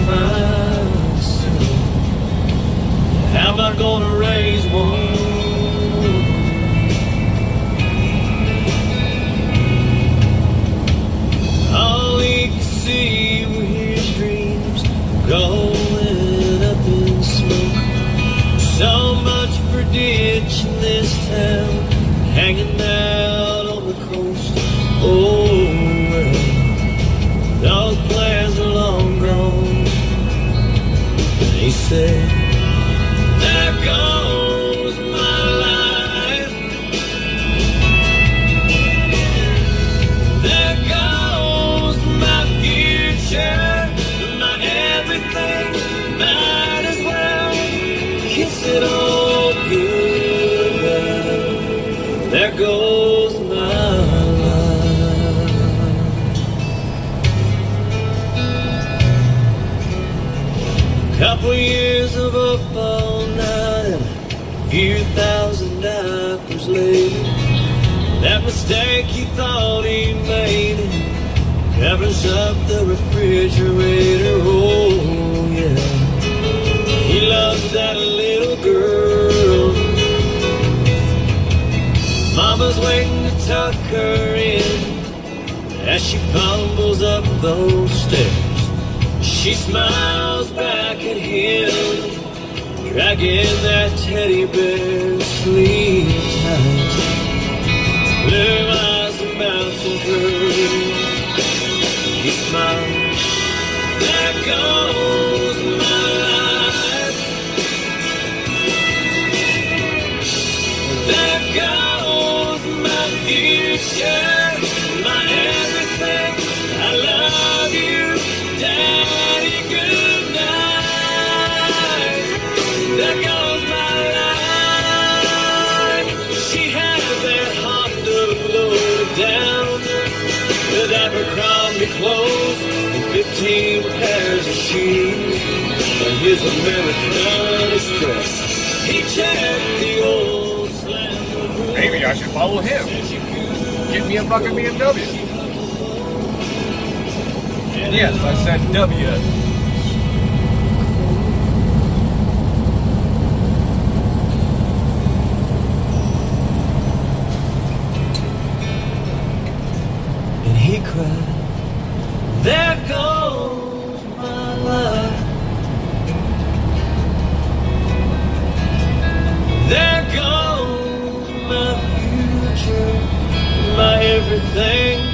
myself, how am I gonna raise one? All he can see were his dreams going up in smoke. So much for ditching this town, hanging out on the coast. Oh well, those plans are long gone. And he said, there goes my life, there goes my future, my everything. Might as well kiss it all goodbye. There goes my life. Couple years of up all night and a few thousand diapers later, that mistake he thought he made covers up the refrigerator. Oh yeah, he loves that little girl. Mama's waiting to tuck her in as she fumbles up those stairs. She smiles back at him, dragging that teddy bear sleep tight. Blue eyes and bouncing curves. He smiles. There goes my life. There goes my future, my everything. I love you, Daddy. Good night. There goes my life. She had that Honda loaded down with Abercrombie clothes and 15 pairs of shoes. But his American Express, he checked the old slam. Maybe I should follow him. Get me a fucking BMW. Yes, I said W. And he cried, there goes my life. There goes my future, my everything.